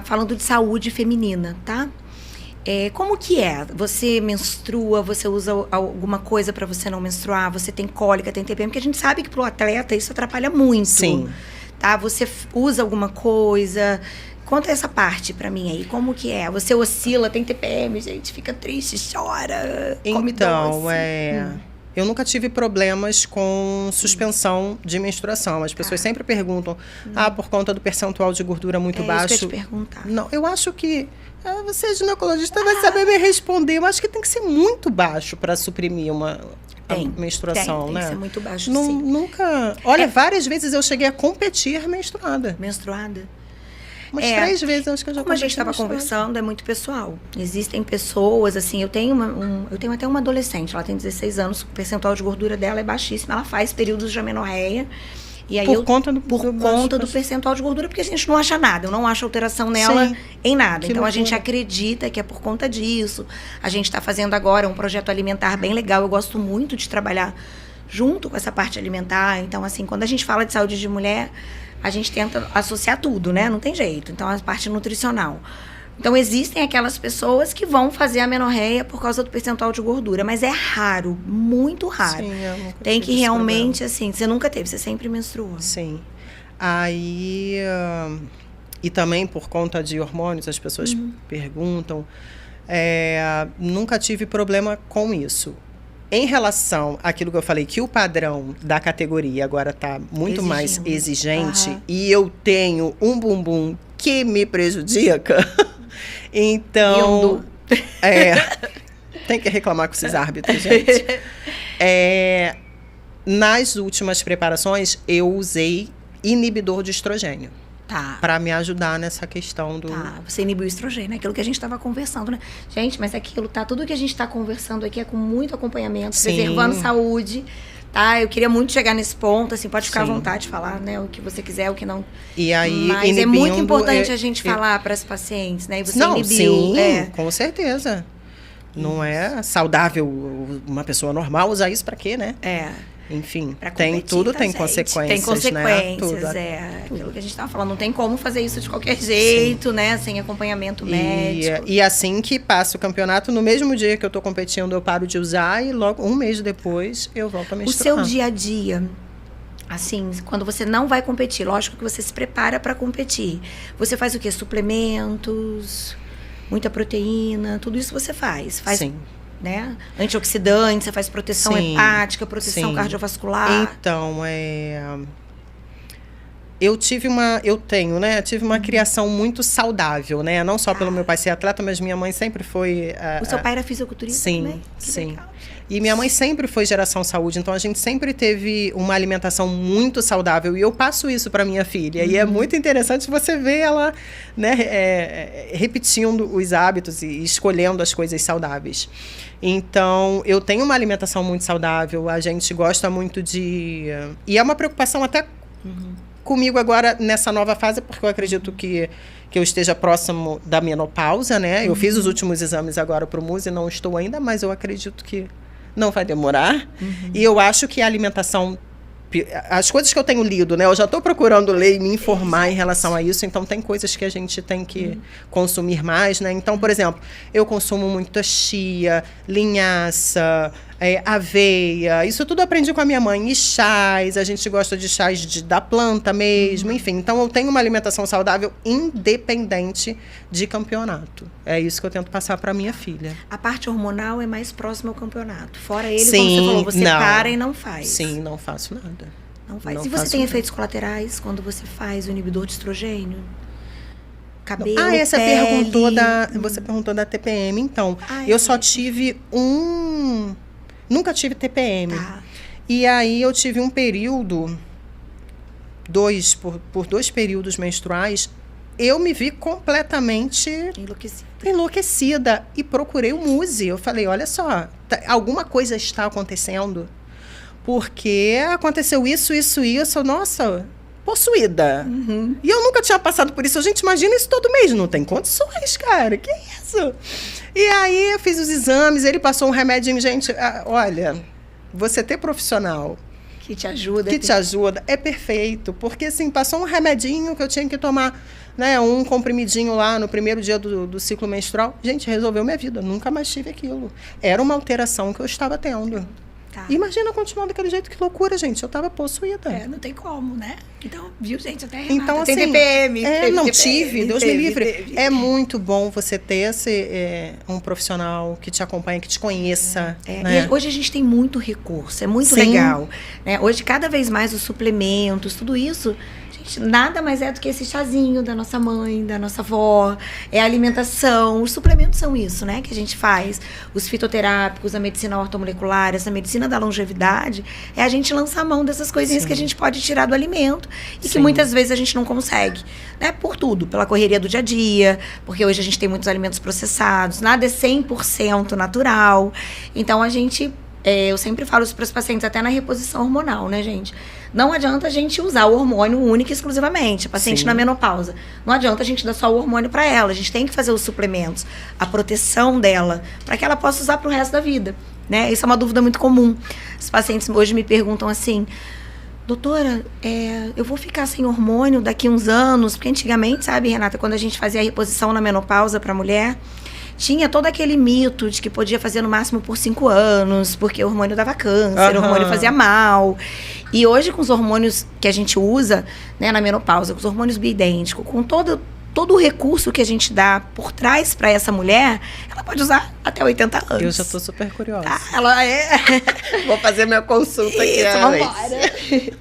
Falando de saúde feminina, tá? Como que é? Você menstrua, você usa alguma coisa para você não menstruar, você tem cólica, tem TPM, porque a gente sabe que pro atleta isso atrapalha muito. Sim. Tá? Você usa alguma coisa? Conta essa parte pra mim aí, como que é? Você oscila, tem TPM, gente, fica triste, chora, come doce. Eu nunca tive problemas com suspensão de menstruação. As pessoas sempre perguntam, por conta do percentual de gordura muito baixo. Isso que eu ia te perguntar. Não, eu acho que você é ginecologista, vai saber me responder. Eu acho que tem que ser muito baixo para suprimir a menstruação, tem né? Tem que ser muito baixo, sim. Nunca... Olha, várias vezes eu cheguei a competir menstruada. Menstruada? Umas 3 vezes eu acho que eu já Como a gente estava conversando, é muito pessoal. Existem pessoas, assim, eu tenho até uma adolescente, ela tem 16 anos, o percentual de gordura dela é baixíssimo, ela faz períodos de amenorreia. E aí por conta do percentual de gordura, porque a gente não acha nada, eu não acho alteração nela em nada. Então a gente acredita que é por conta disso. A gente está fazendo agora um projeto alimentar bem legal, eu gosto muito de trabalhar junto com essa parte alimentar. Então, assim, quando a gente fala de saúde de mulher, a gente tenta associar tudo, né? Não tem jeito. Então, a parte nutricional. Então, existem aquelas pessoas que vão fazer amenorreia por causa do percentual de gordura. Mas é raro, muito raro. Sim, eu nunca tem tive que realmente, assim, você nunca teve, você sempre menstruou. Sim. Aí... E também, por conta de hormônios, as pessoas perguntam. Nunca tive problema com isso. Em relação àquilo que eu falei, que o padrão da categoria agora está muito mais exigente e eu tenho um bumbum que me prejudica, então tem que reclamar com esses árbitros, gente. Nas últimas preparações, eu usei inibidor de estrogênio. Para me ajudar nessa questão do... Você inibiu o estrogênio, aquilo que a gente estava conversando, né? Gente, mas aquilo, tudo que a gente está conversando aqui é com muito acompanhamento, preservando saúde, tá? Eu queria muito chegar nesse ponto, assim, pode ficar à vontade de falar, né? O que você quiser, o que não... E aí, mas é muito importante a gente falar para as pacientes, né? E você inibiu. Sim, com certeza. Não é saudável uma pessoa normal usar isso para quê, né? Enfim, tudo tem consequências. Tem consequências, né? Aquilo que a gente estava falando. Não tem como fazer isso de qualquer jeito, né? Sem acompanhamento médico. E assim que passa o campeonato, no mesmo dia que eu estou competindo, eu paro de usar e logo um mês depois eu volto a menstruar. O seu dia a dia, assim, quando você não vai competir, lógico que você se prepara para competir. Você faz o quê? Suplementos, muita proteína, tudo isso você faz? Sim. Né? Antioxidante, você faz proteção hepática, proteção cardiovascular. Então, eu tive uma criação muito saudável, né? Não só pelo meu pai ser atleta, mas minha mãe sempre foi... O seu pai era fisiculturista também? Sim. Legal. E minha mãe sempre foi geração saúde, então a gente sempre teve uma alimentação muito saudável. E eu passo isso para minha filha. E é muito interessante você ver ela, né, repetindo os hábitos e escolhendo as coisas saudáveis. Então, eu tenho uma alimentação muito saudável, a gente gosta muito de... E é uma preocupação até comigo agora nessa nova fase, porque eu acredito que eu esteja próximo da menopausa, né? Eu fiz os últimos exames agora para o MUSE, não estou ainda, mas eu acredito que não vai demorar. E eu acho que a alimentação... As coisas que eu tenho lido, né? Eu já estou procurando ler e me informar em relação a isso, então tem coisas que a gente tem que consumir mais, né? Então, por exemplo, eu consumo muita chia, linhaça, aveia, isso tudo aprendi com a minha mãe. E chás, a gente gosta de chás da planta mesmo, enfim. Então, eu tenho uma alimentação saudável independente de campeonato. É isso que eu tento passar para minha filha. A parte hormonal é mais próxima ao campeonato. Fora ele, como você falou, você para e não faz. Sim, não faço nada. Não faz. E você tem efeitos colaterais quando você faz o inibidor de estrogênio? Cabelo, pele? Você perguntou da TPM. Então, eu só tive nunca tive TPM. E aí eu tive um período, por 2 períodos menstruais, eu me vi completamente enlouquecida e procurei o MUSE. Eu falei, olha só, alguma coisa está acontecendo, porque aconteceu isso, nossa, possuída. E eu nunca tinha passado por isso. A gente imagina isso todo mês, não tem condições, cara, que isso? E aí eu fiz os exames, ele passou um remédio, gente, olha, você ter profissional Que te ajuda. Que te ajuda. É perfeito. Porque, assim, passou um remedinho que eu tinha que tomar, né? Um comprimidinho lá no primeiro dia do ciclo menstrual. Gente, resolveu minha vida. Nunca mais tive aquilo. Era uma alteração que eu estava tendo. Tá. Imagina continuar daquele jeito, que loucura, gente. Eu estava possuída. Não tem como, né? Então, viu, gente? Até então, assim, tem TPM. Não TPM, tive, Deus me livre. É muito bom você ter um profissional que te acompanha, que te conheça. Né? E hoje a gente tem muito recurso, é muito legal. Né? Hoje, cada vez mais, os suplementos, tudo isso... Nada mais é do que esse chazinho da nossa mãe, da nossa avó, é a alimentação, os suplementos são isso, né, que a gente faz, os fitoterápicos, a medicina ortomolecular, essa medicina da longevidade, é a gente lançar a mão dessas coisinhas que a gente pode tirar do alimento e que muitas vezes a gente não consegue, né, por tudo, pela correria do dia a dia, porque hoje a gente tem muitos alimentos processados, nada é 100% natural, então a gente... eu sempre falo isso para os pacientes, até na reposição hormonal, né, gente? Não adianta a gente usar o hormônio único e exclusivamente. A paciente na menopausa. Não adianta a gente dar só o hormônio para ela. A gente tem que fazer os suplementos, a proteção dela, para que ela possa usar para o resto da vida. Né? Isso é uma dúvida muito comum. Os pacientes hoje me perguntam assim... Doutora, eu vou ficar sem hormônio daqui uns anos? Porque antigamente, sabe, Renata, quando a gente fazia a reposição na menopausa para a mulher... Tinha todo aquele mito de que podia fazer no máximo por 5 anos, porque o hormônio dava câncer, o hormônio fazia mal. E hoje, com os hormônios que a gente usa, né, na menopausa, com os hormônios bioidênticos, com todo o recurso que a gente dá por trás para essa mulher, ela pode usar até 80 anos. Eu já estou super curiosa. Ela Vou fazer minha consulta aqui. Isso, vambora.